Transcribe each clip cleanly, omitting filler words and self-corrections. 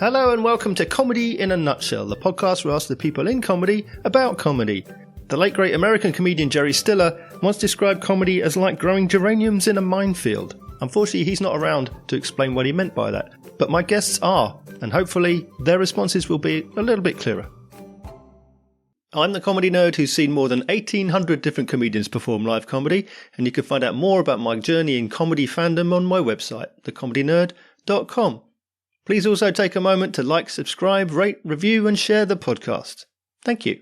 Hello and welcome to Comedy in a Nutshell, the podcast where we ask the people in comedy about comedy. The late great American comedian Jerry Stiller once described comedy as like growing geraniums in a minefield. Unfortunately, he's not around to explain what he meant by that, but my guests are, and hopefully their responses will be a little bit clearer. I'm the comedy nerd who's seen more than 1,800 different comedians perform live comedy, and you can find out more about my journey in comedy fandom on my website, thecomedynerd.com. Please also take a moment to like, subscribe, rate, review and share the podcast. Thank you.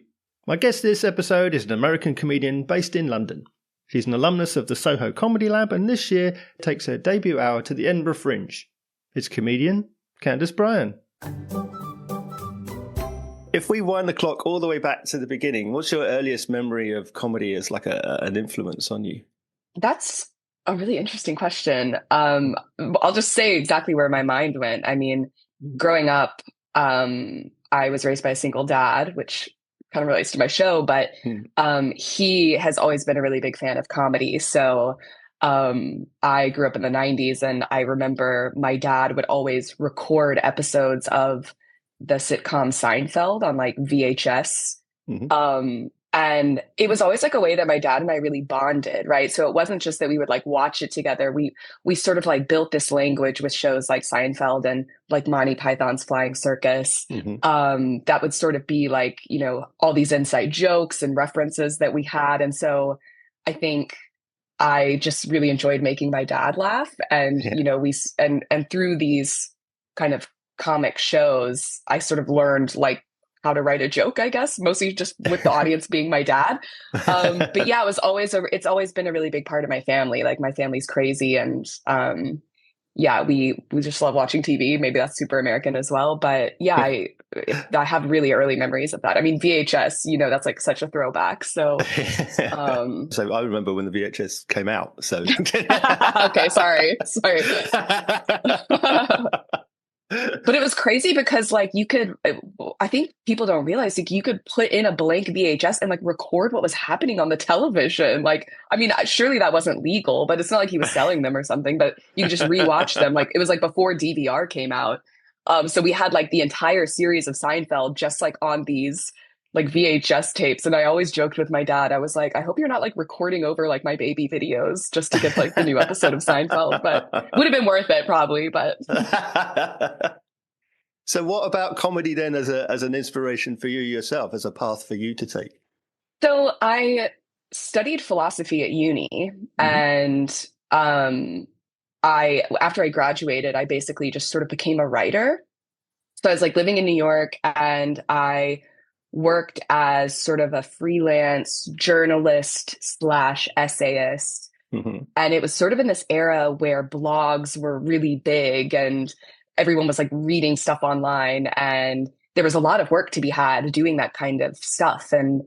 My guest this episode is an American comedian based in London. She's an alumnus of the Soho Comedy Lab and this year takes her debut hour to the Edinburgh Fringe. It's comedian Candace Bryan. If we wind the clock all the way back to the beginning, what's your earliest memory of comedy as like an influence on you? That's a really interesting question. I'll just say exactly where my mind went. I mean, growing up, I was raised by a single dad, which kind of relates to my show, but he has always been a really big fan of comedy. So I grew up in the 90s and I remember my dad would always record episodes of the sitcom Seinfeld on like VHS. And it was always like a way that my dad and I really bonded, right? So it wasn't just that we would like watch it together. We sort of like built this language with shows like Seinfeld and like Monty Python's Flying Circus. That would sort of be like, you know, all these inside jokes and references that we had. And so I think I just really enjoyed making my dad laugh. And, you know, and through these kind of comic shows, I sort of learned like how to write a joke, I guess, mostly just with the audience being my dad. But yeah, it's always been a really big part of my family. Like my family's crazy and yeah, we just love watching TV. Maybe that's super American as well. But yeah, I have really early memories of that. I mean, VHS, you know, that's like such a throwback. So so I remember when the VHS came out. So okay, sorry. But it was crazy because like I think people don't realize like you could put in a blank VHS and like record what was happening on the television. Like, I mean, surely that wasn't legal, but it's not like he was selling them or something, but you could just rewatch them. Like it was like before DVR came out. So we had like the entire series of Seinfeld just like on these like VHS tapes. And I always joked with my dad. I was like, I hope you're not like recording over like my baby videos just to get like the new episode of Seinfeld, but would have been worth it probably, but. So what about comedy then as an inspiration for you yourself, as a path for you to take? So I studied philosophy at uni and after I graduated, I basically just sort of became a writer. So I was like living in New York and I worked as sort of a freelance journalist / essayist. And it was sort of in this era where blogs were really big and everyone was like reading stuff online and there was a lot of work to be had doing that kind of stuff. And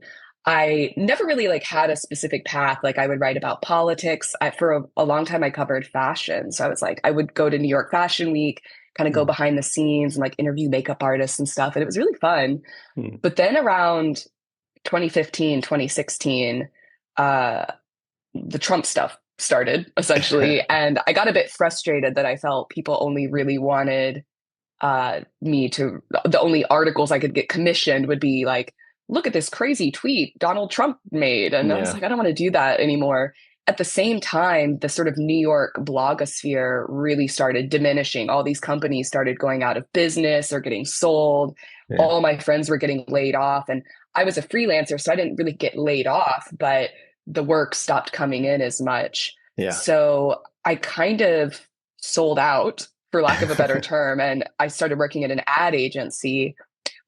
I never really like had a specific path. Like I would write about politics. For a long time, I covered fashion. So I was like, I would go to New York Fashion Week, kind of go behind the scenes and like interview makeup artists and stuff. And it was really fun. But then around 2015, 2016, the Trump stuff started essentially. And I got a bit frustrated that I felt people only really wanted the only articles I could get commissioned would be like, look at this crazy tweet Donald Trump made. And I was like, I don't want to do that anymore. At the same time, the sort of New York blogosphere really started diminishing. All these companies started going out of business or getting sold. All my friends were getting laid off. And I was a freelancer, so I didn't really get laid off, but the work stopped coming in as much. So I kind of sold out, for lack of a better term, and I started working at an ad agency.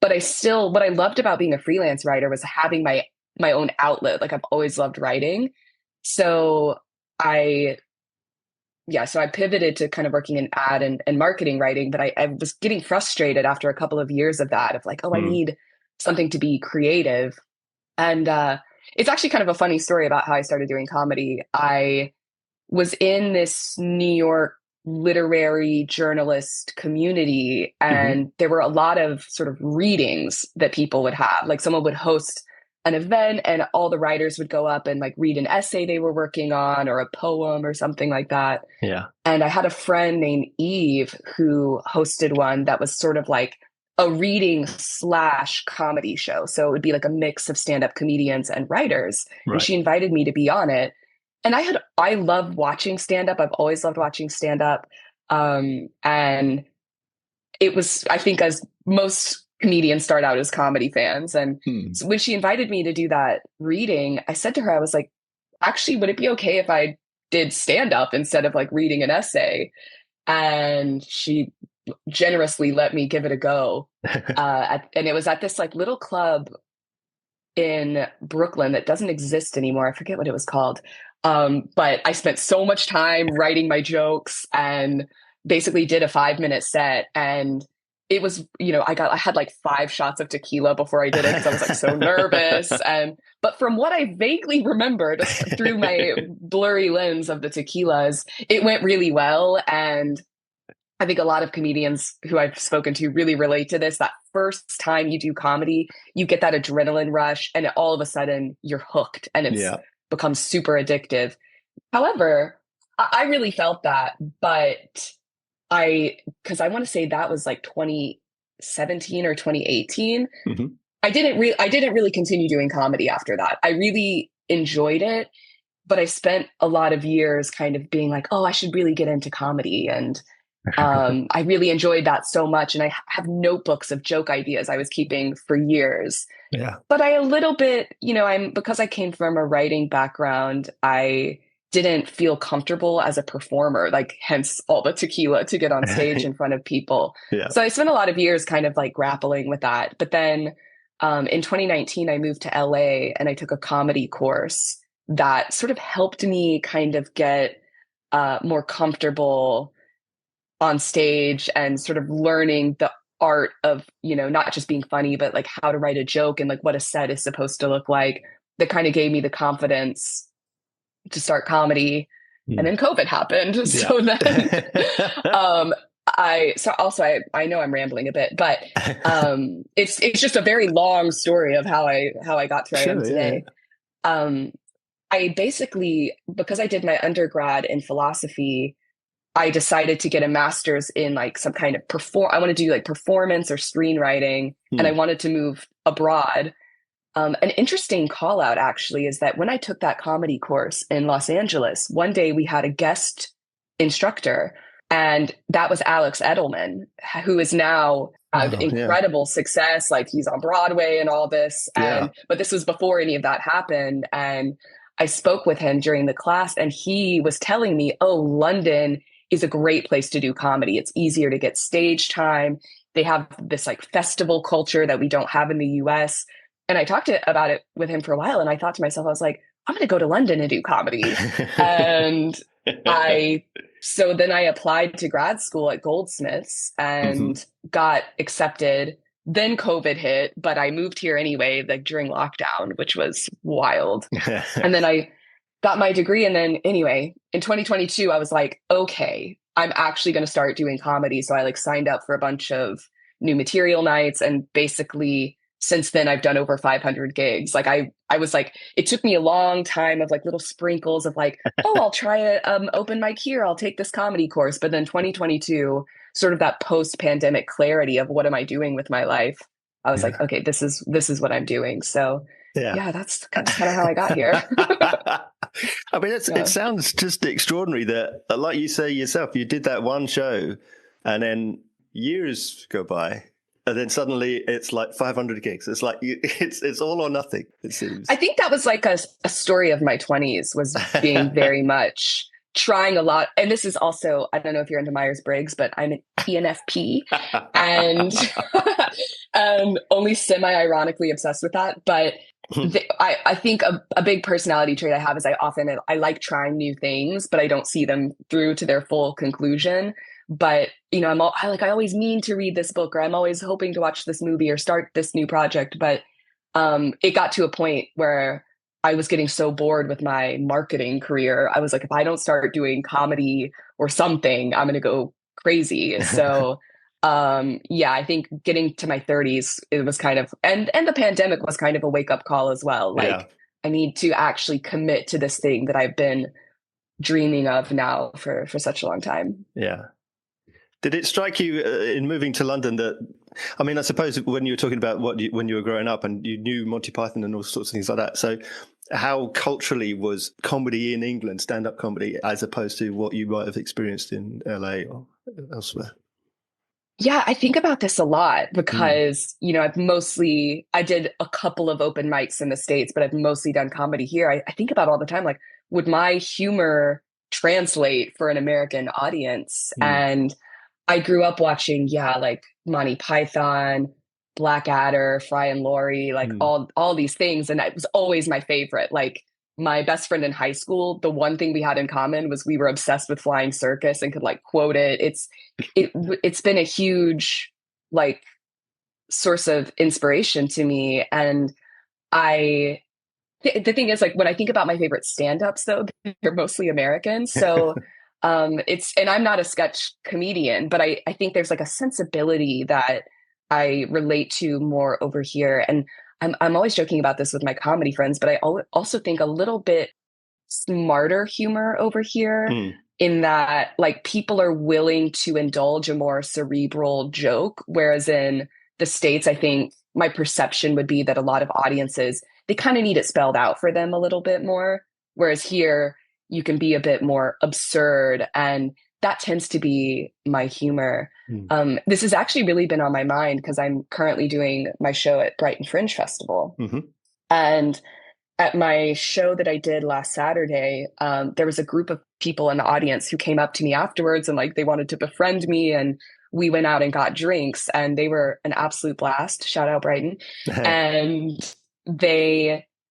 But what I loved about being a freelance writer was having my own outlet. Like I've always loved writing. So I pivoted to kind of working in ad and marketing writing, but I was getting frustrated after a couple of years of that, of like, I need something to be creative. And it's actually kind of a funny story about how I started doing comedy. I was in this New York literary journalist community, and there were a lot of sort of readings that people would have. Like someone would host an event and all the writers would go up and like read an essay they were working on or a poem or something like that. Yeah. And I had a friend named Eve who hosted one that was sort of like a reading slash comedy show. So it would be like a mix of stand-up comedians and writers. And Right. she invited me to be on it. And I love watching stand-up. I've always loved watching stand-up. And it was, I think, as most comedians start out as comedy fans. And so when she invited me to do that reading, I said to her, I was like, actually, would it be okay if I did stand-up instead of like reading an essay? And she generously let me give it a go. And it was at this like little club in Brooklyn that doesn't exist anymore. I forget what it was called. But I spent so much time writing my jokes and basically did a 5-minute set. And it was, I had like 5 shots of tequila before I did it because I was like so nervous. But from what I vaguely remembered through my blurry lens of the tequilas, it went really well. And I think a lot of comedians who I've spoken to really relate to this. That first time you do comedy, you get that adrenaline rush and all of a sudden you're hooked and it's becomes super addictive. However, I really felt that, but because I want to say that was like 2017 or 2018. Mm-hmm. I didn't really continue doing comedy after that. I really enjoyed it, but I spent a lot of years kind of being like, oh, I should really get into comedy. And I really enjoyed that so much. And I have notebooks of joke ideas I was keeping for years. Yeah. But I a little bit, because I came from a writing background, I didn't feel comfortable as a performer, like hence all the tequila to get on stage in front of people. Yeah. So I spent a lot of years kind of like grappling with that. But then in 2019, I moved to LA and I took a comedy course that sort of helped me kind of get more comfortable on stage and sort of learning the art of, not just being funny, but like how to write a joke and like what a set is supposed to look like. That kind of gave me the confidence to start comedy. And then COVID happened. Yeah. So then I know I'm rambling a bit, but it's just a very long story of how I got to where I am today. Yeah. I basically, because I did my undergrad in philosophy, I decided to get a master's in like some kind of I want to do like performance or screenwriting, and I wanted to move abroad. An interesting call out actually is that when I took that comedy course in Los Angeles, one day we had a guest instructor, and that was Alex Edelman, who is now incredible success. Like he's on Broadway and all this. But this was before any of that happened. And I spoke with him during the class and he was telling me, oh, London is a great place to do comedy. It's easier to get stage time. They have this like festival culture that we don't have in the US. And I talked about it with him for a while. And I thought to myself, I was like, I'm going to go to London and do comedy. And so then I applied to grad school at Goldsmiths and got accepted. Then COVID hit, but I moved here anyway, like during lockdown, which was wild. And then I got my degree. And then anyway, in 2022, I was like, okay, I'm actually going to start doing comedy. So I like signed up for a bunch of new material nights. And basically since then I've done over 500 gigs. Like I was like, it took me a long time of like little sprinkles of like, oh, I'll try a open mic here. I'll take this comedy course. But then 2022, sort of that post-pandemic clarity of what am I doing with my life? I was like, okay, this is what I'm doing. So that's kind of how I got here. I mean, it sounds just extraordinary that, like you say yourself, you did that one show and then years go by and then suddenly it's like 500 gigs. It's like, it's all or nothing, it seems. I think that was like a story of my 20s was being very much trying a lot. And this is also, I don't know if you're into Meyers-Briggs, but I'm an ENFP and only semi-ironically obsessed with that. But I think a big personality trait I have is I like trying new things, but I don't see them through to their full conclusion. But, I always mean to read this book, or I'm always hoping to watch this movie or start this new project. But it got to a point where I was getting so bored with my marketing career. I was like, if I don't start doing comedy or something, I'm going to go crazy. So Yeah, I think getting to my 30s, it was kind of, and the pandemic was kind of a wake up call as well. Yeah. Like, I need to actually commit to this thing that I've been dreaming of now for such a long time. Yeah. Did it strike you in moving to London that, I mean, I suppose when you were talking about when you were growing up and you knew Monty Python and all sorts of things like that. So how culturally was comedy in England, stand-up comedy, as opposed to what you might have experienced in LA or elsewhere? Yeah, I think about this a lot Mm. because, I did a couple of open mics in the States, but I've mostly done comedy here. I think about all the time, like, would my humor translate for an American audience? Mm. And I grew up watching, yeah, like Monty Python, Blackadder, Fry and Laurie, like Mm. all these things, and it was always my favorite. Like my best friend in high school, the one thing we had in common was we were obsessed with Flying Circus and could like quote it. It's been a huge like source of inspiration to me, and I the thing is, like, when I think about my favorite stand-ups, though, they're mostly American. So and I'm not a sketch comedian, but I think there's like a sensibility that I relate to more over here. And I'm always joking about this with my comedy friends, but I also think a little bit smarter humor over here, Mm. in that like people are willing to indulge a more cerebral joke, whereas in the States, I think my perception would be that a lot of audiences, they kind of need it spelled out for them a little bit more, whereas here you can be a bit more absurd, and that tends to be my humor. Mm. This has actually really been on my mind because I'm currently doing my show at Brighton Fringe Festival. Mm-hmm. And at my show that I did last Saturday, there was a group of people in the audience who came up to me afterwards and like they wanted to befriend me, and we went out and got drinks, and they were an absolute blast. Shout out Brighton. And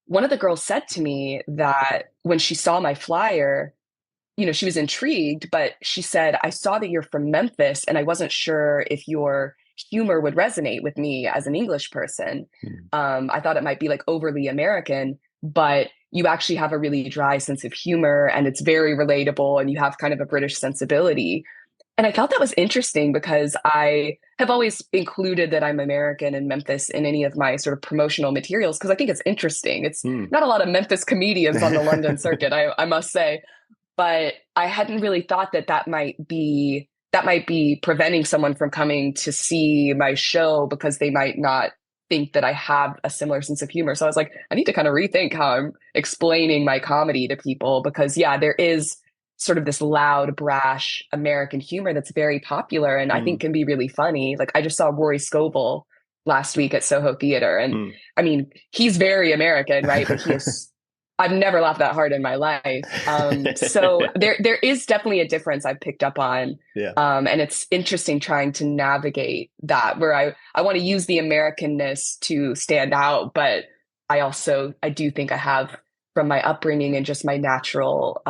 one of the girls said to me that when she saw my flyer, she was intrigued, but she said, I saw that you're from Memphis and I wasn't sure if your humor would resonate with me as an English person. Mm. I thought it might be like overly American, but you actually have a really dry sense of humor and it's very relatable and you have kind of a British sensibility. And I thought that was interesting because I have always included that I'm American and Memphis in any of my sort of promotional materials because I think it's interesting. It's not a lot of Memphis comedians on the London circuit, I must say. But I hadn't really thought that might be preventing someone from coming to see my show because they might not think that I have a similar sense of humor. So I was like, I need to kind of rethink how I'm explaining my comedy to people because, yeah, there is sort of this loud, brash American humor that's very popular and I think can be really funny. Like I just saw Rory Scovel last week at Soho Theater. And I mean, he's very American, right? But I've never laughed that hard in my life. So there is definitely a difference I've picked up on. Yeah. And it's interesting trying to navigate that where I want to use the Americanness to stand out, but I do think I have from my upbringing and just my natural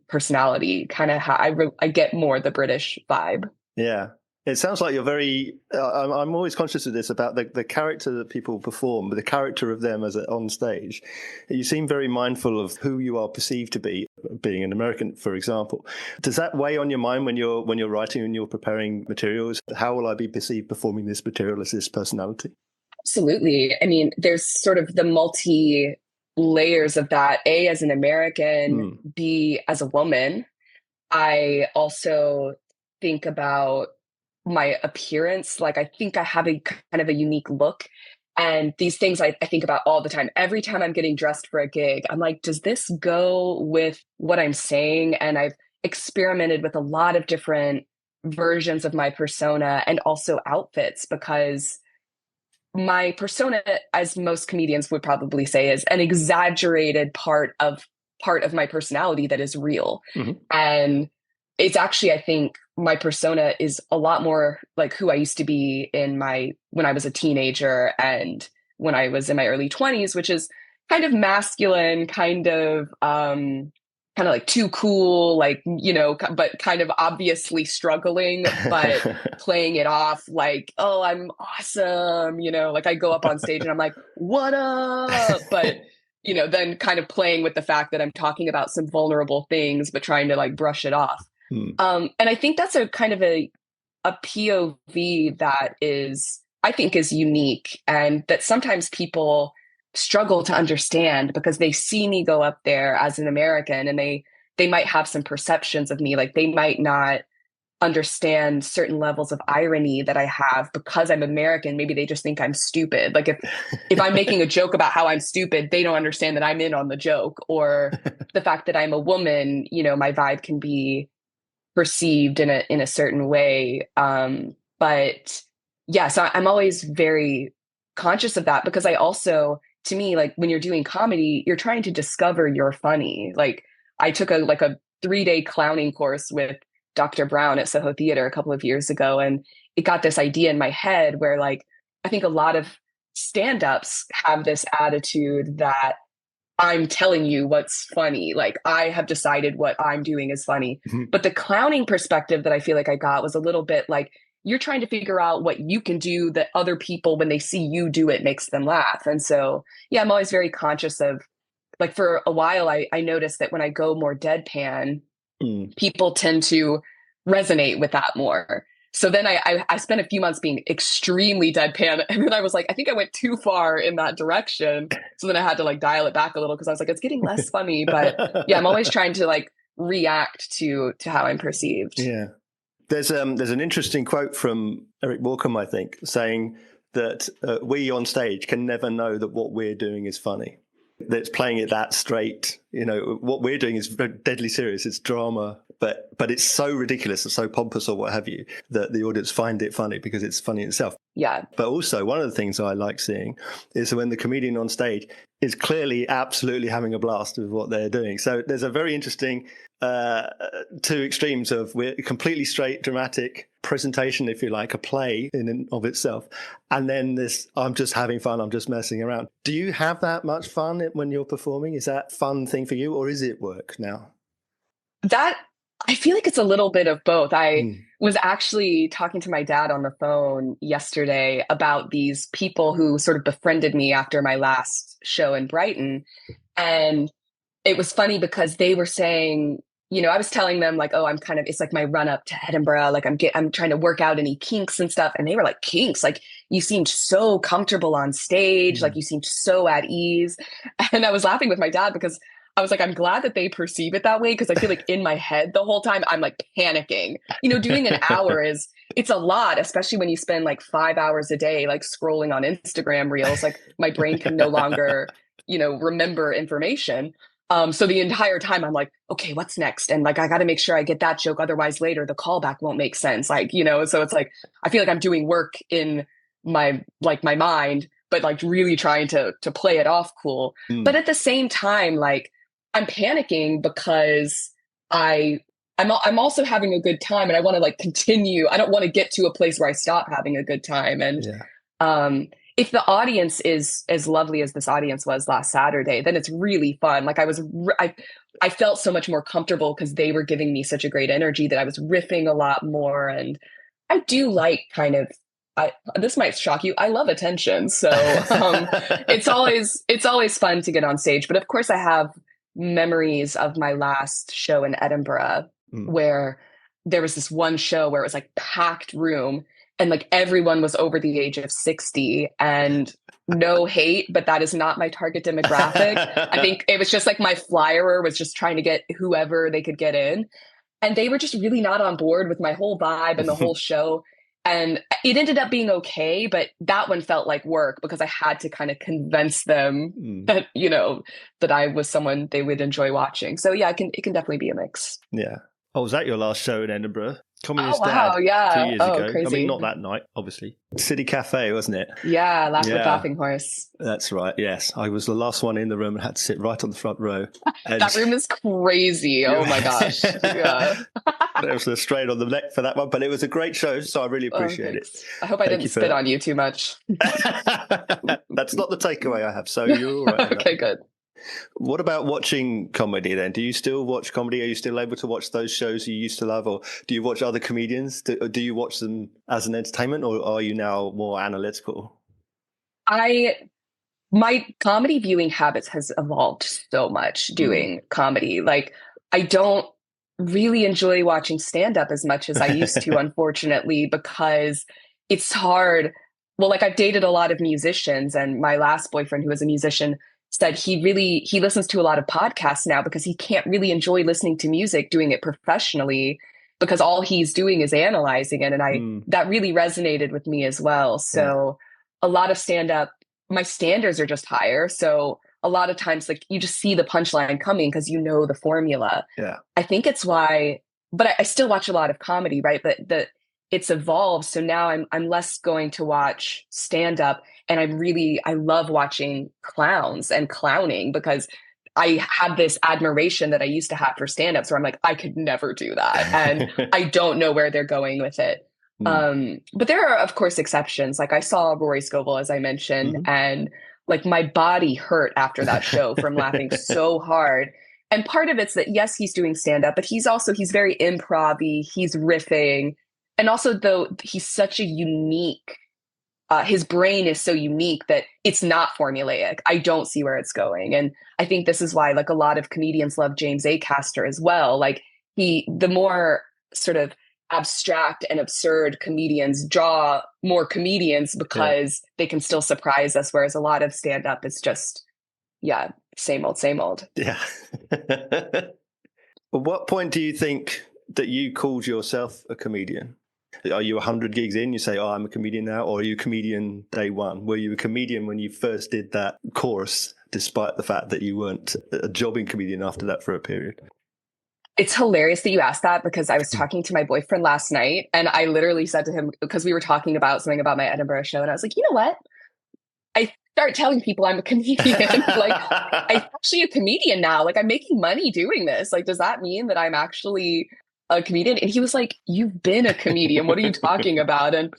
personality, kind of how I get more the British vibe. Yeah. It sounds like you're very, I'm always conscious of this about the character that people perform, the character of them as on stage. You seem very mindful of who you are perceived to be, being an American, for example. Does that weigh on your mind when you're writing and you're preparing materials? How will I be perceived performing this material as this personality? Absolutely. I mean, there's sort of the multi layers of that. A, as an American, B, as a woman. I also think about my appearance. Like, I think I have a kind of a unique look. And these things I think about all the time. Every time I'm getting dressed for a gig, I'm like, does this go with what I'm saying? And I've experimented with a lot of different versions of my persona and also outfits because my persona, as most comedians would probably say, is an exaggerated part of my personality that is real. And it's actually, I think my persona is a lot more like who I used to be when I was a teenager and when I was in my early 20s, which is kind of masculine, kind of like too cool, like, but kind of obviously struggling, but playing it off like, oh, I'm awesome. Like I go up on stage and I'm like, what up? But, then kind of playing with the fact that I'm talking about some vulnerable things, but trying to like brush it off. And I think that's a kind of a a POV that I think is unique, and that sometimes people struggle to understand because they see me go up there as an American, and they might have some perceptions of me. Like they might not understand certain levels of irony that I have because I'm American. Maybe they just think I'm stupid. Like if I'm making a joke about how I'm stupid, they don't understand that I'm in on the joke, or the fact that I'm a woman, my vibe can be perceived in a certain way. But yeah, so I'm always very conscious of that, because I also, to me, like when you're doing comedy, you're trying to discover you're funny. Like I took a 3-day clowning course with Dr. Brown at Soho Theater a couple of years ago, and it got this idea in my head where, like, I think a lot of stand-ups have this attitude that I'm telling you what's funny. Like I have decided what I'm doing is funny. But the clowning perspective that I feel like I got was a little bit like, you're trying to figure out what you can do that other people, when they see you do it, makes them laugh. And so, yeah, I'm always very conscious of, like, for a while, I noticed that when I go more deadpan, people tend to resonate with that more. So then I spent a few months being extremely deadpan, and then I was like, I think I went too far in that direction. So then I had to like dial it back a little, because I was like, it's getting less funny. But yeah, I'm always trying to like react to how I'm perceived. Yeah. There's an interesting quote from Eric Morecambe, I think, saying that we on stage can never know that what we're doing is funny. That's playing it that straight. What we're doing is deadly serious. It's drama, but it's so ridiculous and so pompous or what have you that the audience find it funny because it's funny itself. Yeah. But also, one of the things I like seeing is when the comedian on stage is clearly absolutely having a blast with what they're doing. So there's a very interesting two extremes of we're completely straight, dramatic presentation, if you like, a play in and of itself. And then this, I'm just having fun, I'm just messing around. Do you have that much fun when you're performing? Is that a fun thing for you, or is it work now? I feel like it's a little bit of both. I was actually talking to my dad on the phone yesterday about these people who sort of befriended me after my last show in Brighton. And it was funny because they were saying, I was telling them like, oh, it's like my run up to Edinburgh. Like I'm trying to work out any kinks and stuff. And they were like, kinks? Like you seemed so comfortable on stage. Like you seemed so at ease. And I was laughing with my dad because I was like, I'm glad that they perceive it that way, because I feel like in my head the whole time I'm like panicking. Doing an hour it's a lot, especially when you spend like 5 hours a day like scrolling on Instagram reels. Like my brain can no longer, remember information. So the entire time I'm like, okay, what's next? And like, I got to make sure I get that joke. Otherwise later the callback won't make sense. Like, so it's like, I feel like I'm doing work in my mind, but like really trying to play it off cool. But at the same time, like I'm panicking because I'm also having a good time, and I want to like continue. I don't want to get to a place where I stop having a good time. And if the audience is as lovely as this audience was last Saturday, then it's really fun. Like I felt so much more comfortable because they were giving me such a great energy that I was riffing a lot more. And I do like this might shock you, I love attention. So it's always fun to get on stage. But of course I have memories of my last show in Edinburgh where there was this one show where it was like packed room, and like everyone was over the age of 60, and no hate, but that is not my target demographic. I think it was just like my flyer was just trying to get whoever they could get in. And they were just really not on board with my whole vibe and the whole show. And it ended up being okay, but that one felt like work because I had to kind of convince them that, that I was someone they would enjoy watching. So yeah, it can definitely be a mix. Yeah. Oh, was that your last show in Edinburgh? Communist Dad, yeah. 2 years ago. Crazy. I mean, not that night, obviously. City Cafe, wasn't it? Yeah, with Laughing Horse. That's right, yes. I was the last one in the room and had to sit right on the front row. And that room is crazy. Oh my gosh. Yeah. It was a strain on the neck for that one, but it was a great show, so I really appreciate it. I hope I didn't spit on you too much. That's not the takeaway I have, so you're all right. Okay, good. What about watching comedy then? Do you still watch comedy? Are you still able to watch those shows you used to love? Or do you watch other comedians? Do you watch them as an entertainment, or are you now more analytical? My comedy viewing habits has evolved so much doing comedy. Like I don't really enjoy watching stand-up as much as I used to, unfortunately, because it's hard. Well, like I've dated a lot of musicians, and my last boyfriend, who was a musician, said he listens to a lot of podcasts now because he can't really enjoy listening to music, doing it professionally, because all he's doing is analyzing it. And that really resonated with me as well. So a lot of stand-up, my standards are just higher. So a lot of times, like, you just see the punchline coming because you know the formula. Yeah. I think it's why, but I still watch a lot of comedy, right? But it's evolved. So now I'm less going to watch stand up, and I love watching clowns and clowning, because I have this admiration that I used to have for stand ups where I'm like, I could never do that. And I don't know where they're going with it. But there are, of course, exceptions. Like I saw Rory Scovel, as I mentioned, and like my body hurt after that show from laughing so hard. And part of it's that, yes, he's doing stand up, but he's very improv-y, he's riffing. And also, though, he's such a unique, his brain is so unique that it's not formulaic. I don't see where it's going. And I think this is why, like, a lot of comedians love James Acaster as well. Like, the more sort of abstract and absurd comedians draw more comedians because they can still surprise us. Whereas a lot of stand up is just, same old, same old. Yeah. At what point do you think that you called yourself a comedian? Are you 100 gigs in, you say, oh, I'm a comedian now? Or are you a comedian day one? Were you a comedian when you first did that course, despite the fact that you weren't a jobbing comedian after that for a period? It's hilarious that you asked that, because I was talking to my boyfriend last night, and I literally said to him, because we were talking about something about my Edinburgh show, and I was like, you know what? I start telling people I'm a comedian. Like, I'm actually a comedian now. Like, I'm making money doing this. Like, does that mean that I'm actually a comedian? And he was like, you've been a comedian. What are you talking about? And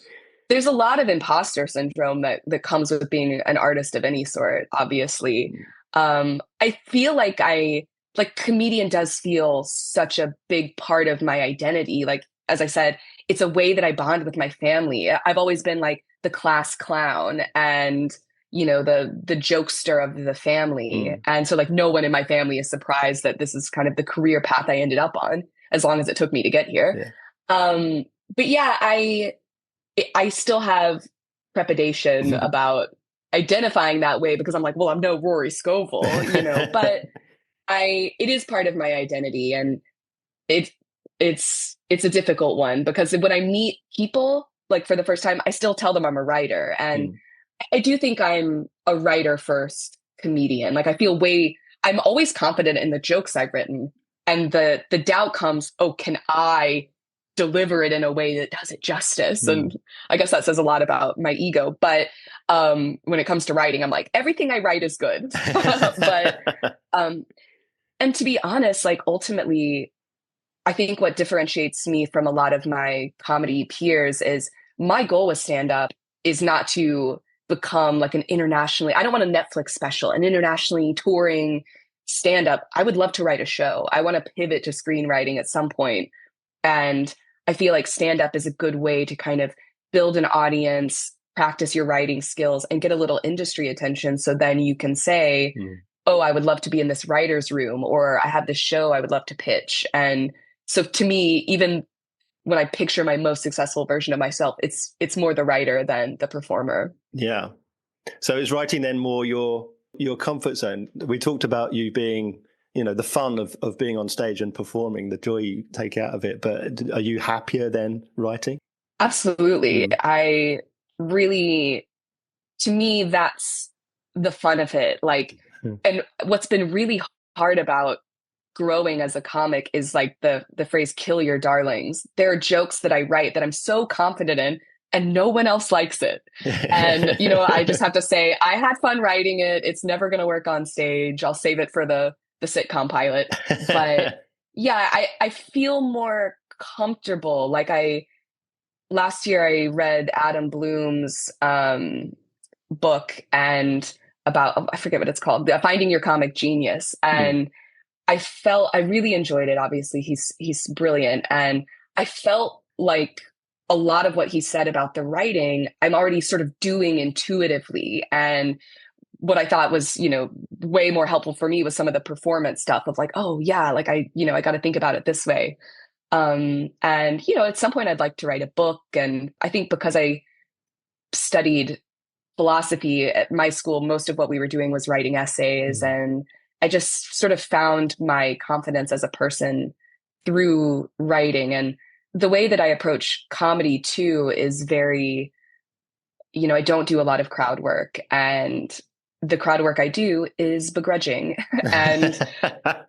there's a lot of imposter syndrome that comes with being an artist of any sort, obviously. I feel like comedian does feel such a big part of my identity. Like, as I said, it's a way that I bond with my family. I've always been like the class clown and, you know, the jokester of the family. And so, like, no one in my family is surprised that this is kind of the career path I ended up on, as long as it took me to get here. But yeah, I still have trepidation about identifying that way, because I'm like, well, I'm no Rory Scovel, you know, but it is part of my identity, and it's a difficult one, because when I meet people, like, for the first time, I still tell them I'm a writer. And I do think I'm a writer first comedian. Like, I'm always confident in the jokes I've written. And the doubt comes, oh, can I deliver it in a way that does it justice? And I guess that says a lot about my ego. But when it comes to writing, I'm like, everything I write is good. But and to be honest, like, ultimately, I think what differentiates me from a lot of my comedy peers is my goal with stand-up is not to become like I don't want a Netflix special, an internationally touring stand-up. I would love to write a show. I want to pivot to screenwriting at some point. And I feel like stand-up is a good way to kind of build an audience, practice your writing skills, and get a little industry attention. So then you can say, oh, I would love to be in this writer's room, or I have this show I would love to pitch. And so to me, even when I picture my most successful version of myself, it's more the writer than the performer. Yeah. So is writing then more your comfort zone? We talked about you being, you know, the fun of being on stage and performing, the joy you take out of it. But are you happier than writing? Absolutely. I really, to me, that's the fun of it. Like, and what's been really hard about growing as a comic is like the phrase "kill your darlings." There are jokes that I write that I'm so confident in, and no one else likes it. And, you know, I just have to say, I had fun writing it. It's never going to work on stage. I'll save it for the sitcom pilot. But yeah, I feel more comfortable. Like, last year I read Adam Bloom's book and about, I forget what it's called, Finding Your Comic Genius. And I really enjoyed it. Obviously he's brilliant. And I felt like a lot of what he said about the writing, I'm already sort of doing intuitively. And what I thought was, way more helpful for me was some of the performance stuff of like, oh yeah, like I got to think about it this way. And, at some point I'd like to write a book. And I think because I studied philosophy at my school, most of what we were doing was writing essays. And I just sort of found my confidence as a person through writing. And the way that I approach comedy too is very, I don't do a lot of crowd work, and the crowd work I do is begrudging. And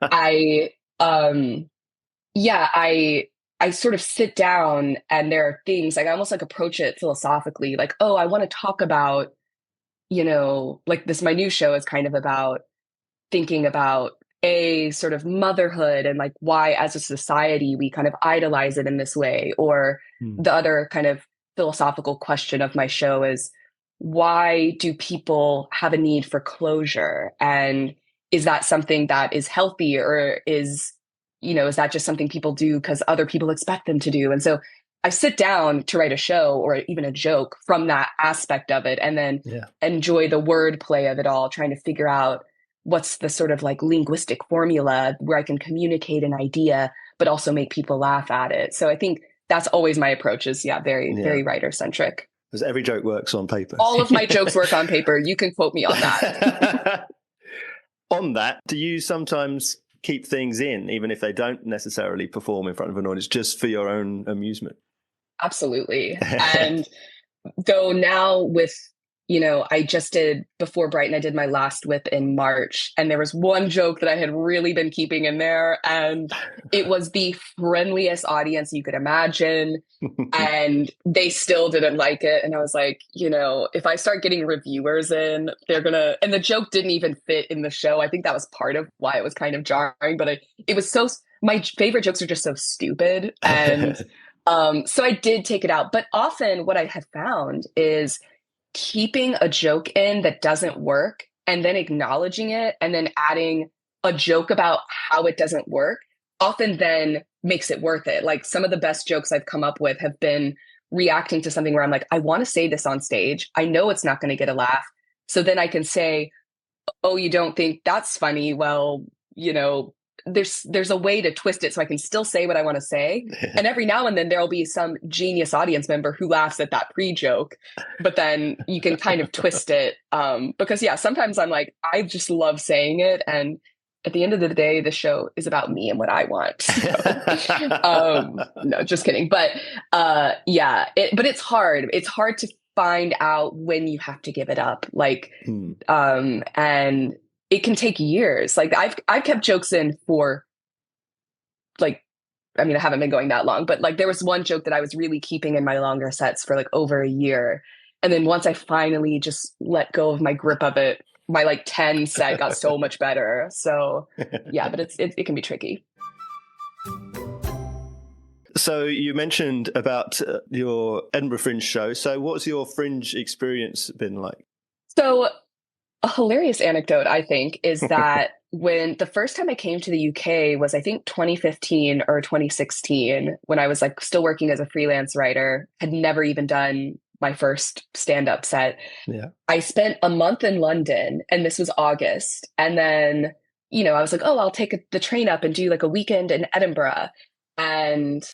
I, I sort of sit down, and there are things like I almost like approach it philosophically, like, oh, I want to talk about, like this, my new show is kind of about thinking about a sort of motherhood and like why as a society we kind of idolize it in this way. Or the other kind of philosophical question of my show is, why do people have a need for closure? And is that something that is healthy, or is that just something people do because other people expect them to do? And so I sit down to write a show or even a joke from that aspect of it, and then enjoy the wordplay of it all, trying to figure out what's the sort of like linguistic formula where I can communicate an idea, but also make people laugh at it. So I think that's always my approach is, very writer centric. Because every joke works on paper. All of my jokes work on paper. You can quote me on that. On that, do you sometimes keep things in, even if they don't necessarily perform in front of an audience, just for your own amusement? Absolutely. And though now with, I just did Before Brighton, I did my last whip in March, and there was one joke that I had really been keeping in there, and it was the friendliest audience you could imagine, and they still didn't like it. And I was like, if I start getting reviewers in, and the joke didn't even fit in the show. I think that was part of why it was kind of jarring, but it was my favorite jokes are just so stupid. And so I did take it out. But often what I have found is keeping a joke in that doesn't work and then acknowledging it and then adding a joke about how it doesn't work often then makes it worth it. Like some of the best jokes I've come up with have been reacting to something where I'm like, I want to say this on stage. I know it's not going to get a laugh. So then I can say, oh, you don't think that's funny? Well, there's a way to twist it so I can still say what I want to say. And every now and then there'll be some genius audience member who laughs at that pre-joke, but then you can kind of twist it. Because sometimes I'm like, I just love saying it. And at the end of the day, the show is about me and what I want. So, no, just kidding. But but it's hard. It's hard to find out when you have to give it up. Like, and it can take years. Like I've kept jokes in for like, I haven't been going that long, but like there was one joke that I was really keeping in my longer sets for like over a year. And then once I finally just let go of my grip of it, my like 10 set got so much better. So but it can be tricky. So you mentioned about your Edinburgh Fringe show. So what's your Fringe experience been like? So a hilarious anecdote, I think, is that when the first time I came to the UK was, I think, 2015 or 2016, when I was like still working as a freelance writer, had never even done my first stand-up set. Yeah. I spent a month in London, and this was August. And then, I was like, oh, I'll take the train up and do like a weekend in Edinburgh. And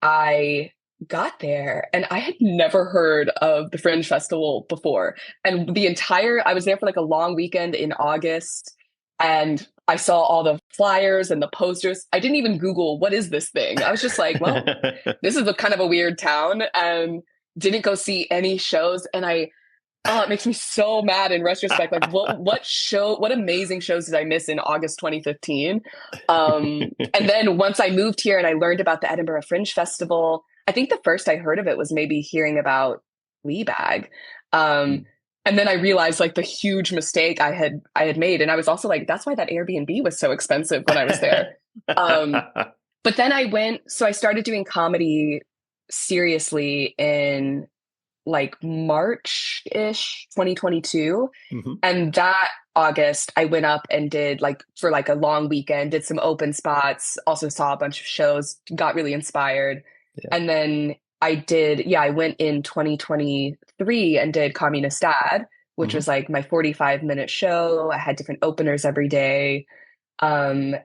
I got there and I had never heard of the Fringe Festival before. And I was there for like a long weekend in August, and I saw all the flyers and the posters. I didn't even Google, what is this thing? I was just like, well, this is kind of a weird town, and didn't go see any shows. And it makes me so mad in retrospect. Like what amazing shows did I miss in August 2015? And then once I moved here and I learned about the Edinburgh Fringe Festival, I think the first I heard of it was maybe hearing about Fleabag. And then I realized like the huge mistake I had made. And I was also like, that's why that Airbnb was so expensive when I was there. But then I started doing comedy seriously in like March-ish 2022. Mm-hmm. And that August I went up and did like for like a long weekend, did some open spots, also saw a bunch of shows, got really inspired. Yeah. And then I went in 2023 and did Communist Dad, which was like my 45-minute show. I had different openers every day. And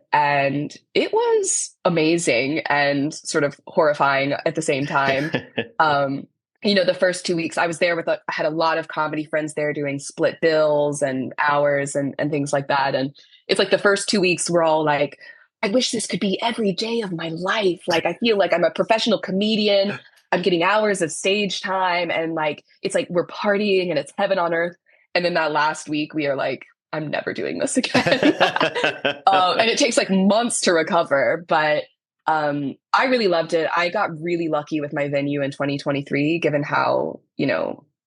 it was amazing and sort of horrifying at the same time. The first 2 weeks I was there I had a lot of comedy friends there doing split bills and hours and things like that. And it's like the first 2 weeks were all like, I wish this could be every day of my life. Like, I feel like I'm a professional comedian. I'm getting hours of stage time. And like, it's like we're partying and it's heaven on earth. And then that last week we are like, I'm never doing this again. And it takes like months to recover. But I really loved it. I got really lucky with my venue in 2023, given how,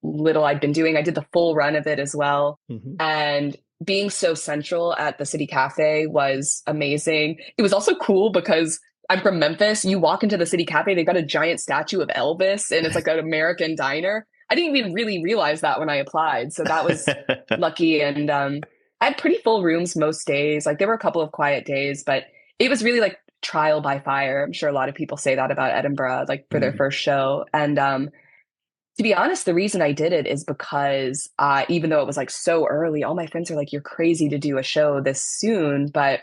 little I'd been doing. I did the full run of it as well. And being so central at the City Cafe was amazing. It was also cool because I'm from Memphis. You walk into the City Cafe, they've got a giant statue of Elvis, and it's like an American diner. I didn't even really realize that when I applied. So that was lucky. And I had pretty full rooms most days. Like, there were a couple of quiet days, but it was really like trial by fire. I'm sure a lot of people say that about Edinburgh, like for their first show. And to be honest, the reason I did it is because even though it was like so early, all my friends are like, you're crazy to do a show this soon. But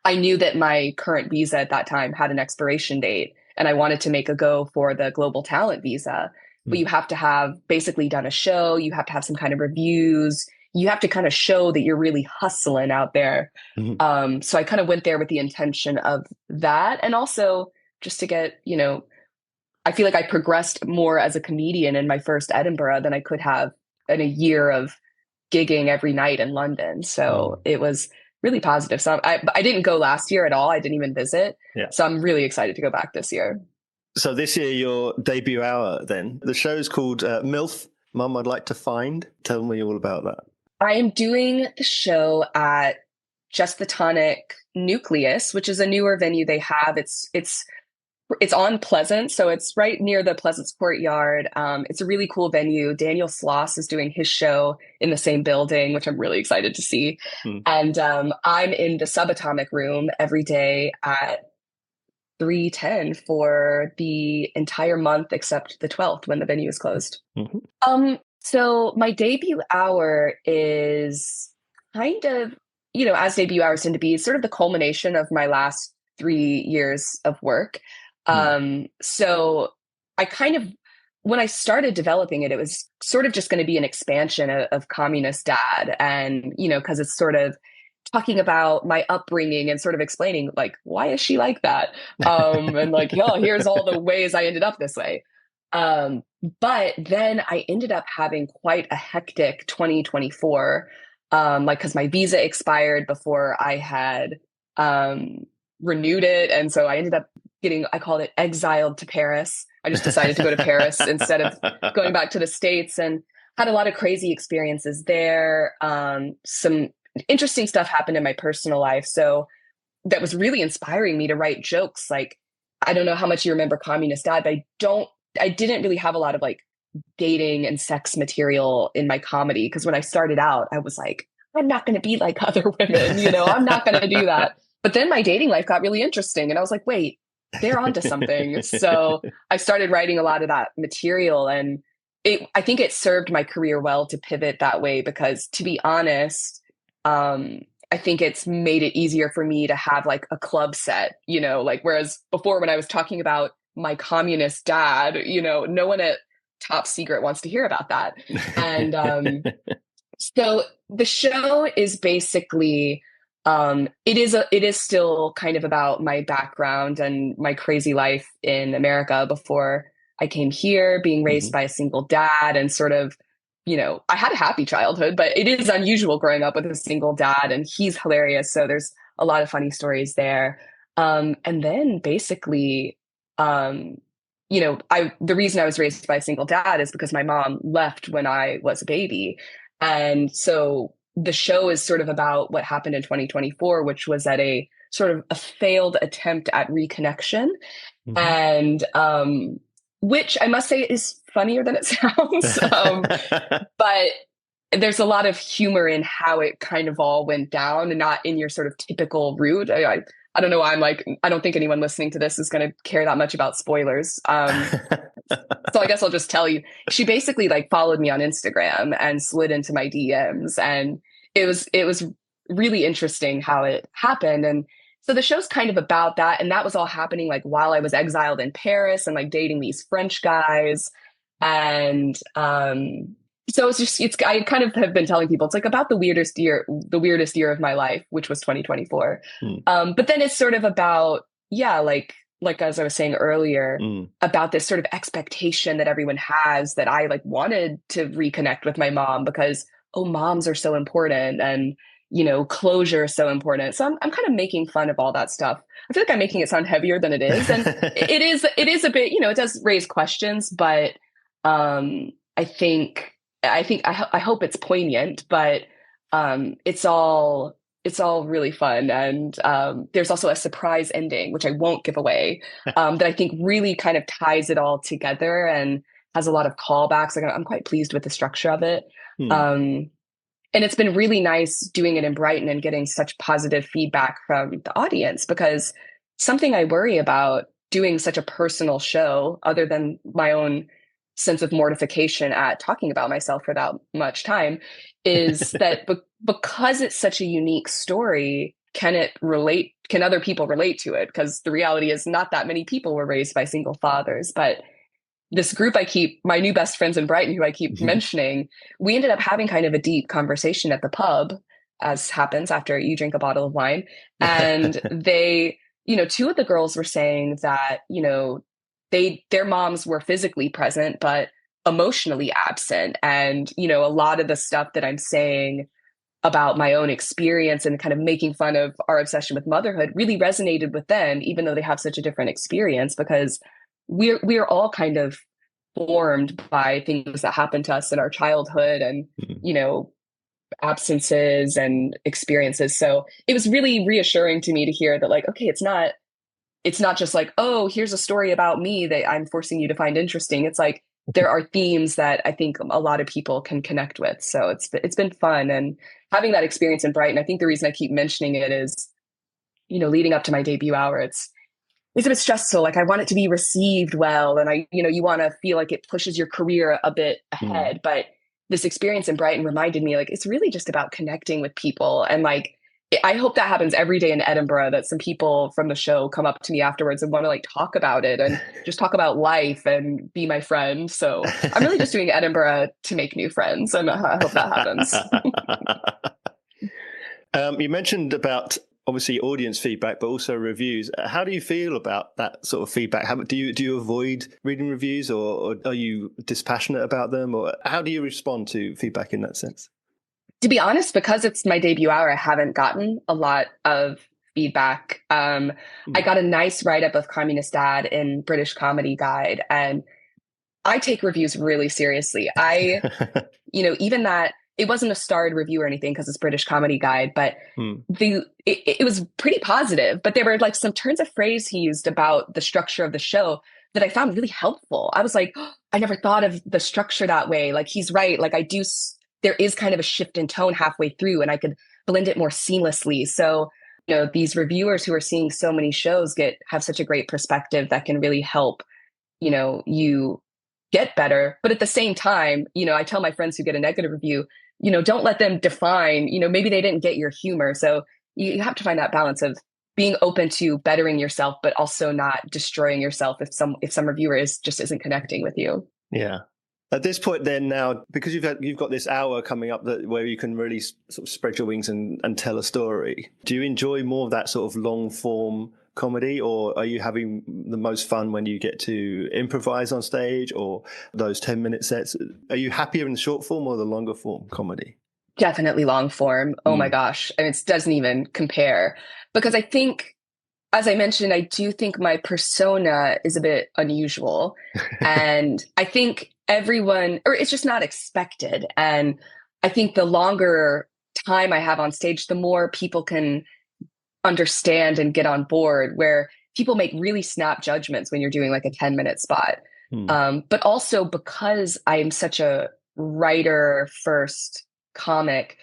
I knew that my current visa at that time had an expiration date, and I wanted to make a go for the global talent visa. But you have to have basically done a show. You have to have some kind of reviews. You have to kind of show that you're really hustling out there. So I kind of went there with the intention of that. And also just to get, I feel like I progressed more as a comedian in my first Edinburgh than I could have in a year of gigging every night in London. So it was really positive. So I didn't go last year at all. I didn't even visit. Yeah. So I'm really excited to go back this year. So this year, your debut hour then. The show's called MILF, Mum I'd Like to Find. Tell me all about that. I am doing the show at Just the Tonic Nucleus, which is a newer venue they have. It's on Pleasance, so it's right near the Pleasance Courtyard. It's a really cool venue. Daniel Sloss is doing his show in the same building, which I'm really excited to see. And I'm in the subatomic room every day at 3:10 for the entire month except the 12th when the venue is closed. So my debut hour is kind of, as debut hours tend to be, sort of the culmination of my last 3 years of work. So I kind of, when I started developing it, it was sort of just going to be an expansion of Communist Dad. And, because it's sort of talking about my upbringing and sort of explaining, like, why is she like that? And like, here's all the ways I ended up this way. But then I ended up having quite a hectic 2024, because my visa expired before I had renewed it. And so I ended up I called it exiled to Paris. I just decided to go to Paris instead of going back to the States, and had a lot of crazy experiences there. Some interesting stuff happened in my personal life. So that was really inspiring me to write jokes. Like, I don't know how much you remember Communist Dad, but I didn't really have a lot of like dating and sex material in my comedy. Because when I started out, I was like, I'm not going to be like other women, I'm not going to do that. But then my dating life got really interesting, and I was like, wait, they're onto something. So I started writing a lot of that material, and I think it served my career well to pivot that way, because to be honest, I think it's made it easier for me to have like a club set, like, whereas before when I was talking about my communist dad, no one at Top Secret wants to hear about that. And so the show is basically, it is still kind of about my background and my crazy life in America before I came here, being raised by a single dad, and sort of, I had a happy childhood, but it is unusual growing up with a single dad, and he's hilarious. So there's a lot of funny stories there. And then basically, the reason I was raised by a single dad is because my mom left when I was a baby. And so the show is sort of about what happened in 2024, which was at a sort of a failed attempt at reconnection. And which I must say is funnier than it sounds. But there's a lot of humor in how it kind of all went down, and not in your sort of typical route. I don't know why I'm like, I don't think anyone listening to this is going to care that much about spoilers. So I guess I'll just tell you, she basically like followed me on Instagram and slid into my DMs. And it was really interesting how it happened. And so the show's kind of about that. And that was all happening like while I was exiled in Paris and like dating these French guys. And so I kind of have been telling people it's like about the weirdest year of my life, which was 2024. Mm. But then it's sort of about, yeah, like as I was saying earlier, about this sort of expectation that everyone has that I like wanted to reconnect with my mom because, oh, moms are so important and, closure is so important. So I'm kind of making fun of all that stuff. I feel like I'm making it sound heavier than it is. And it is a bit, it does raise questions, but I think, I hope it's poignant, but it's all really fun. And there's also a surprise ending, which I won't give away, that I think really kind of ties it all together and has a lot of callbacks. Like I'm quite pleased with the structure of it. And it's been really nice doing it in Brighton and getting such positive feedback from the audience, because something I worry about doing such a personal show, other than my own sense of mortification at talking about myself for that much time, is that because it's such a unique story, can other people relate to it? Because the reality is not that many people were raised by single fathers. But this group my new best friends in Brighton, who I keep mentioning, we ended up having kind of a deep conversation at the pub, as happens after you drink a bottle of wine. And they, two of the girls were saying that, their moms were physically present, but emotionally absent. And, a lot of the stuff that I'm saying about my own experience and kind of making fun of our obsession with motherhood really resonated with them, even though they have such a different experience, because we're all kind of formed by things that happened to us in our childhood and, absences and experiences. So it was really reassuring to me to hear that, like, okay, it's not just like, oh, here's a story about me that I'm forcing you to find interesting. It's like there are themes that I think a lot of people can connect with. So it's been fun. And having that experience in Brighton, I think the reason I keep mentioning it is, leading up to my debut hour, it's a bit stressful. Like I want it to be received well. And you want to feel like it pushes your career a bit ahead. But this experience in Brighton reminded me, like, it's really just about connecting with people. And like, I hope that happens every day in Edinburgh, that some people from the show come up to me afterwards and want to like talk about it and just talk about life and be my friend. So I'm really just doing Edinburgh to make new friends, and I hope that happens. You mentioned about obviously audience feedback, but also reviews. How do you feel about that sort of feedback? Do you avoid reading reviews, or are you dispassionate about them, or how do you respond to feedback in that sense? To be honest, because it's my debut hour, I haven't gotten a lot of feedback. I got a nice write-up of Communist Dad in British Comedy Guide, and I take reviews really seriously. Even that, it wasn't a starred review or anything because it's British Comedy Guide, but it was pretty positive. But there were like some turns of phrase he used about the structure of the show that I found really helpful. I was like, oh, I never thought of the structure that way. Like he's right. Like there is kind of a shift in tone halfway through, and I could blend it more seamlessly. So, these reviewers who are seeing so many shows have such a great perspective that can really help, you get better. But at the same time, I tell my friends who get a negative review, don't let them define, maybe they didn't get your humor. So you have to find that balance of being open to bettering yourself, but also not destroying yourself if some reviewer isn't connecting with you. Yeah. At this point then now, because you've got this hour coming up where you can really sort of spread your wings and tell a story, do you enjoy more of that sort of long form comedy, or are you having the most fun when you get to improvise on stage, or those 10-minute sets? Are you happier in the short form or the longer form comedy? Definitely long form. Oh my gosh. I mean, it doesn't even compare, because I think, as I mentioned, I do think my persona is a bit unusual. And I think it's just not expected. And I think the longer time I have on stage, the more people can understand and get on board, where people make really snap judgments when you're doing like a 10-minute spot. But also because I'm such a writer first comic,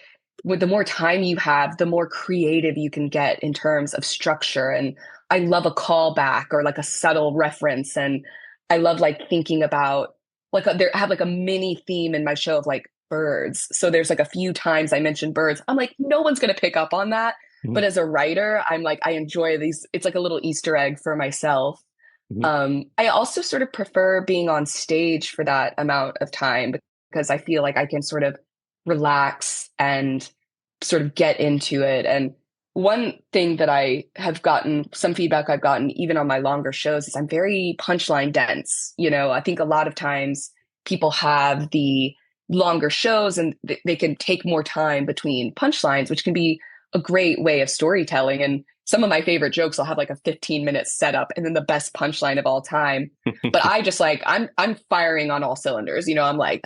with the more time you have, the more creative you can get in terms of structure. And I love a callback or like a subtle reference. And I love like thinking about I have like a mini theme in my show of like birds. So there's like a few times I mentioned birds. I'm like, no one's going to pick up on that. But Mhm. as a writer, I'm like, I enjoy these. It's like a little Easter egg for myself. Mhm. I also sort of prefer being on stage for that amount of time because I feel like I can sort of relax and sort of get into it. And one thing that I have gotten, some feedback I've gotten even on my longer shows is I'm very punchline dense. You know, I think a lot of times people have the longer shows and they can take more time between punchlines, which can be a great way of storytelling. And some of my favorite jokes will have like a 15-minute setup and then the best punchline of all time. But I just like I'm firing on all cylinders. You know, I'm like,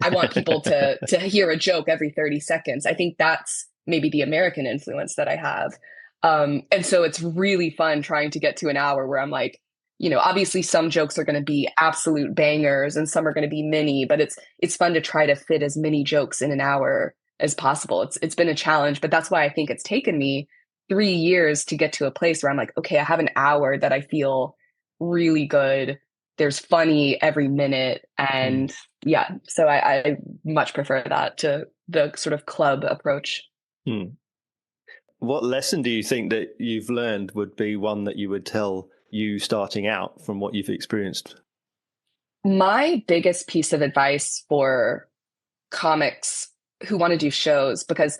I want people to hear a joke every 30 seconds. I think that's maybe the American influence that I have. And so it's really fun trying to get to an hour where I'm like, you know, obviously some jokes are going to be absolute bangers and some are going to be mini, but it's fun to try to fit as many jokes in an hour as possible. It's been a challenge, but that's why I think it's taken me 3 years to get to a place where I'm like, okay, I have an hour that I feel really good. There's funny every minute. Mm. And yeah, so I much prefer that to the sort of club approach. Mm. What lesson do you think that you've learned would be one that you would tell you starting out from what you've experienced? My biggest piece of advice for comics who want to do shows, because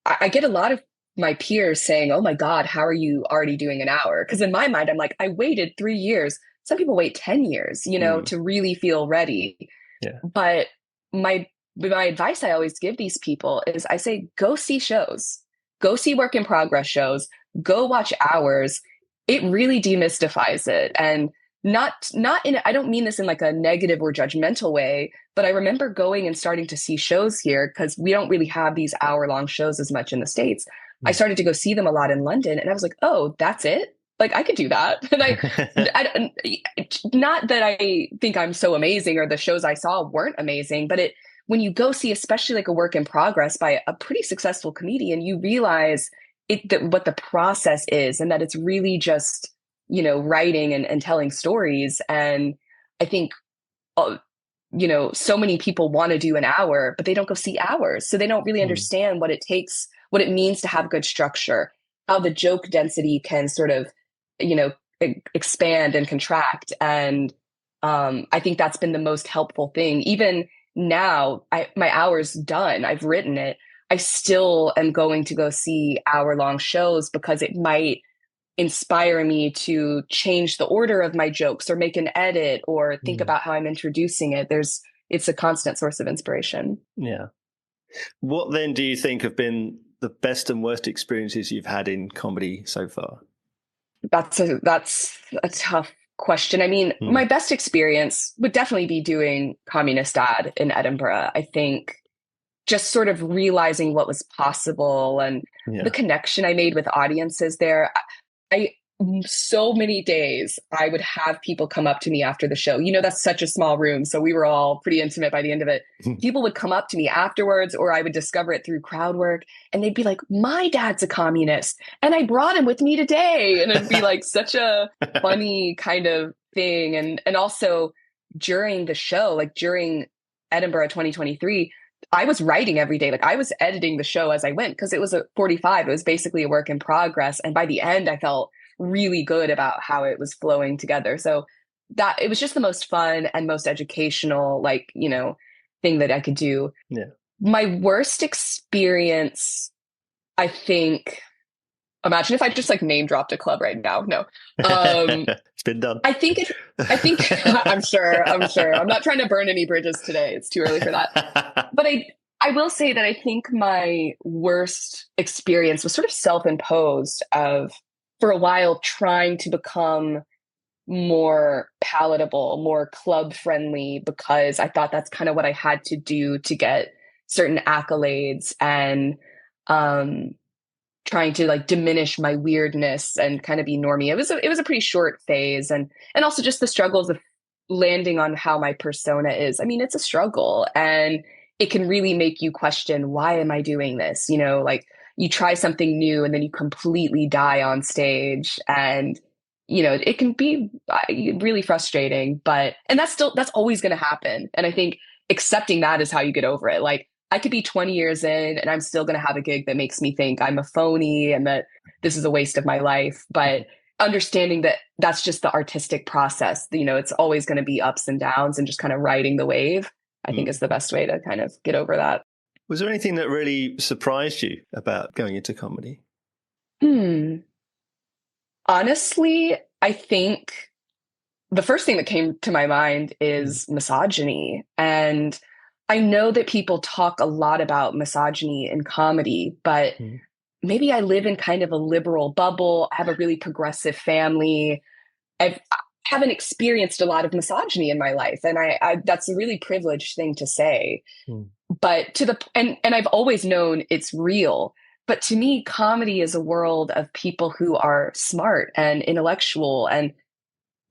I get a lot of my peers saying, oh my God, how are you already doing an hour? Because in my mind, I'm like, I waited 3 years. Some people wait 10 years, you know, Mm. to really feel ready. Yeah. But my my advice I always give these people is I say, go see shows, go see work in progress shows, go watch hours. It really demystifies it. And not in I don't mean this in like a negative or judgmental way, but I remember going and starting to see shows here because we don't really have these hour-long shows as much in the States. I Mm. started to go see them a lot in London and I was like, oh, that's it? Like I could do that. And I not that I think I'm so amazing or the shows I saw weren't amazing, but it when you go see especially like a work in progress by a pretty successful comedian, you realize what the process is and that it's really just, you know, writing and telling stories. And I think uh, you know, so many people want to do an hour, but they don't go see hours. So they don't really Mm. understand what it takes, what it means to have good structure, how the joke density can sort of, you know, expand and contract. And I think that's been the most helpful thing. Even now, my hour's done. I've written it. I still am going to go see hour-long shows because it might inspire me to change the order of my jokes or make an edit or think Mm. about how I'm introducing it. It's a constant source of inspiration. Yeah. What then do you think have been the best and worst experiences you've had in comedy so far? That's a tough question. I mean, Mm. my best experience would definitely be doing Communist Dad in Edinburgh. I think just sort of realizing what was possible and the Yeah. connection I made with audiences there. I so many days I would have people come up to me after the show. You know, that's such a small room, so we were all pretty intimate by the end of it. People would come up to me afterwards, or I would discover it through crowd work, and they'd be like, "My dad's a communist, and I brought him with me today." And it'd be like such a funny kind of thing. And also during the show, like during Edinburgh 2023, I was writing every day. Like I was editing the show as I went because it was a 45. It was basically a work in progress. And by the end, I felt really good about how it was flowing together. So that it was just the most fun and most educational, like, you know, thing that I could do. Yeah. My worst experience, I think, imagine if I just like name dropped a club right now. No. It's been done. I think I'm sure. I'm not trying to burn any bridges today. It's too early for that. But I will say that I think my worst experience was sort of self-imposed of for a while trying to become more palatable, more club friendly because I thought that's kind of what I had to do to get certain accolades and um trying to like diminish my weirdness and kind of be normie. It was a pretty short phase and also just the struggles of landing on how my persona is. I mean, it's a struggle and it can really make you question why am I doing this? You know, like you try something new and then you completely die on stage and it can be really frustrating, and that's always going to happen. And I think accepting that is how you get over it. Like, I could be 20 years in and I'm still going to have a gig that makes me think I'm a phony and that this is a waste of my life. But understanding that that's just the artistic process, it's always going to be ups and downs, and just kind of riding the wave, I think, is the best way to kind of get over that. Was there anything that really surprised you about going into comedy? Honestly, I think the first thing that came to my mind is misogyny. And I know that people talk a lot about misogyny in comedy, but maybe I live in kind of a liberal bubble. I have a really progressive family. I haven't experienced a lot of misogyny in my life. And I that's a really privileged thing to say. But and I've always known it's real. But to me, comedy is a world of people who are smart and intellectual. And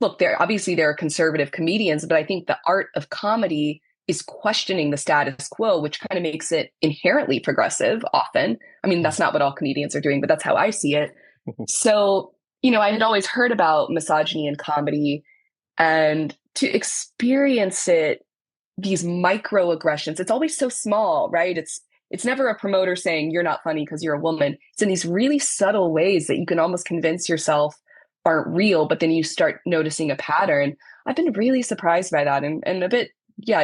look, there are conservative comedians, but I think the art of comedy is questioning the status quo, which kind of makes it inherently progressive often. I mean, that's not what all comedians are doing, but that's how I see it. So, I had always heard about misogyny in comedy, and to experience it, these microaggressions, it's always so small, right? It's never a promoter saying you're not funny because you're a woman. It's in these really subtle ways that you can almost convince yourself aren't real, but then you start noticing a pattern. I've been really surprised by that, and a bit,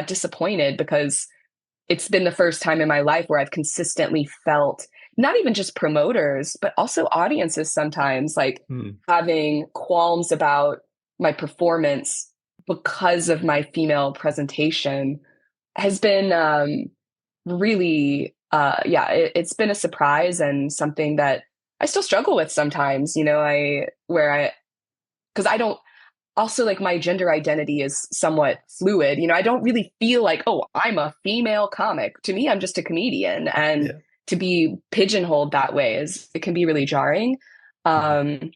disappointed, because it's been the first time in my life where I've consistently felt not even just promoters, but also audiences sometimes like having qualms about my performance because of my female presentation has been really, it's been a surprise, and something that I still struggle with sometimes, because I don't, also, like, my gender identity is somewhat fluid. I don't really feel like, oh, I'm a female comic. To me, I'm just a comedian. And to be pigeonholed that way it can be really jarring. But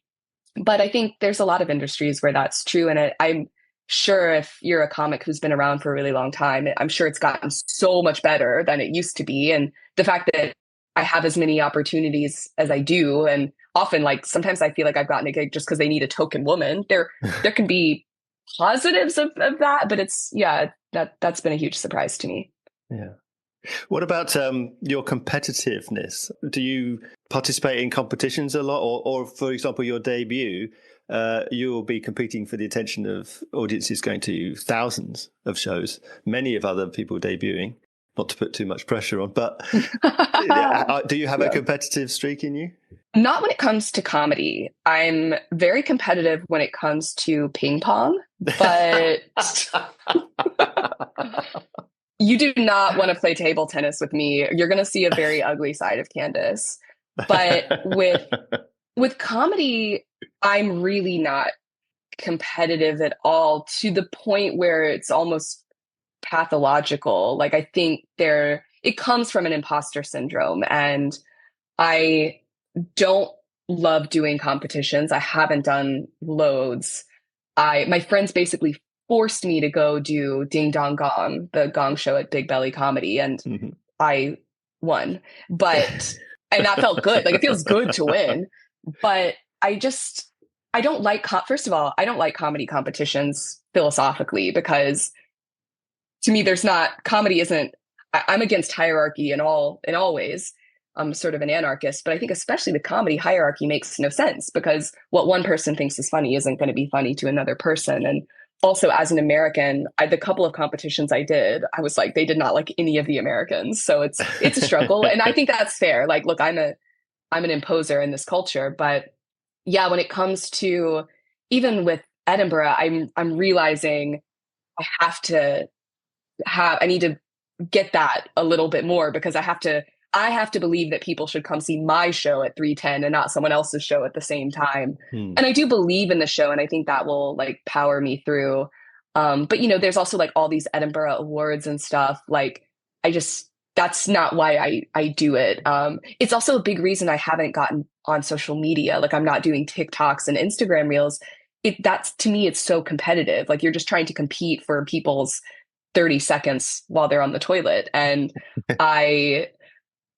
I think there's a lot of industries where that's true. And I'm sure if you're a comic who's been around for a really long time, I'm sure it's gotten so much better than it used to be. And the fact that I have as many opportunities as I do, and often, like, sometimes I feel like I've gotten a gig just because they need a token woman. There can be positives of that, but that's been a huge surprise to me. Yeah. What about your competitiveness? Do you participate in competitions a lot, or for example, your debut? You will be competing for the attention of audiences going to thousands of shows, many of other people debuting. Not to put too much pressure on, but do you have a competitive streak in you? Not when it comes to comedy. I'm very competitive when it comes to ping pong, but you do not want to play table tennis with me. You're going to see a very ugly side of Candace. But with comedy, I'm really not competitive at all, to the point where it's almost pathological. Like, I think it comes from an imposter syndrome, and I don't love doing competitions. I haven't done loads. My friends basically forced me to go do Ding Dong Gong, the gong show at Big Belly Comedy, and I won. And that felt good. Like, it feels good to win. But I don't like, first of all, I don't like comedy competitions philosophically, because to me, I'm against hierarchy in all ways. I'm sort of an anarchist, but I think especially with comedy, hierarchy makes no sense, because what one person thinks is funny isn't going to be funny to another person. And also, as an American, the couple of competitions I did, I was like, they did not like any of the Americans. So it's a struggle. And I think that's fair. Like, look, I'm an imposer in this culture, but when it comes to, even with Edinburgh, I'm realizing I need to get that a little bit more, because I have to believe that people should come see my show at 3:10 and not someone else's show at the same time. And I do believe in the show, and I think that will, like, power me through. But there's also, like, all these Edinburgh awards and stuff. Like, that's not why I do it. It's also a big reason I haven't gotten on social media. Like, I'm not doing TikToks and Instagram reels. That's, to me, it's so competitive. Like, you're just trying to compete for people's 30 seconds while they're on the toilet. And I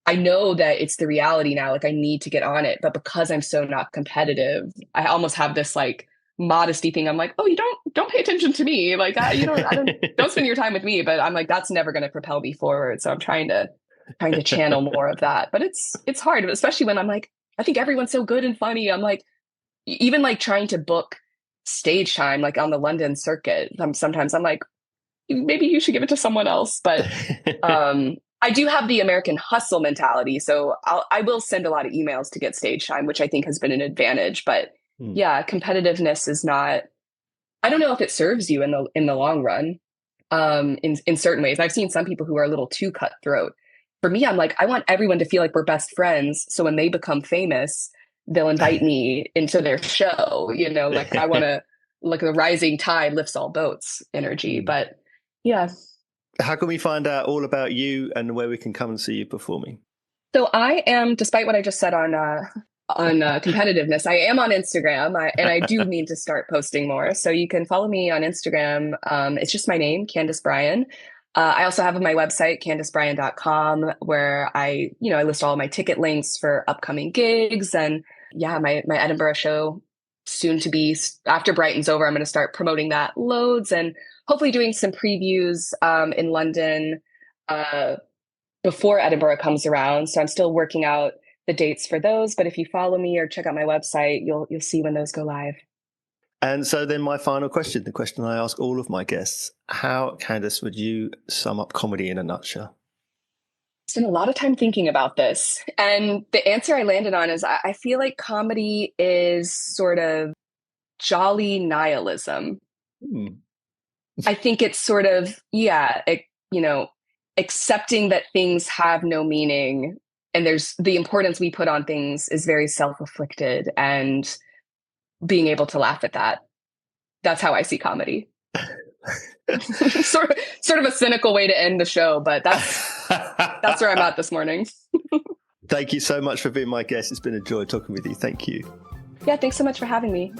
know that it's the reality now. Like, I need to get on it, but because I'm so not competitive, I almost have this, like, modesty thing. I'm like, oh, you don't pay attention to me. Like, don't spend your time with me. But I'm like, that's never going to propel me forward. So I'm trying to channel more of that. But it's hard, especially when I'm like, I think everyone's so good and funny. I'm like, even like trying to book stage time, like on the London circuit. Sometimes I'm like, maybe you should give it to someone else. But I do have the American hustle mentality. So I will send a lot of emails to get stage time, which I think has been an advantage. But yeah, competitiveness is not, I don't know if it serves you in the long run. In certain ways, I've seen some people who are a little too cutthroat. For me, I'm like, I want everyone to feel like we're best friends. So when they become famous, they'll invite me into their show, like I want to, like the rising tide lifts all boats energy. But yeah. How can we find out all about you and where we can come and see you performing? So I am, despite what I just said on competitiveness, I am on Instagram, and I do mean to start posting more. So you can follow me on Instagram. It's just my name, Candace Bryan. I also have my website, CandaceBryan.com, where I list all my ticket links for upcoming gigs. And yeah, my Edinburgh show soon to be, after Brighton's over, I'm going to start promoting that loads and hopefully doing some previews in London before Edinburgh comes around. So I'm still working out the dates for those. But if you follow me or check out my website, you'll see when those go live. And so then my final question, the question I ask all of my guests, how, Candace, would you sum up comedy in a nutshell? I spent a lot of time thinking about this. And the answer I landed on is I feel like comedy is sort of jolly nihilism. I think it's sort of, accepting that things have no meaning. And there's the importance we put on things is very self-inflicted, and being able to laugh at that. That's how I see comedy. sort of a cynical way to end the show, but that's where I'm at this morning. Thank you so much for being my guest. It's been a joy talking with you. Thank you. Yeah, thanks so much for having me.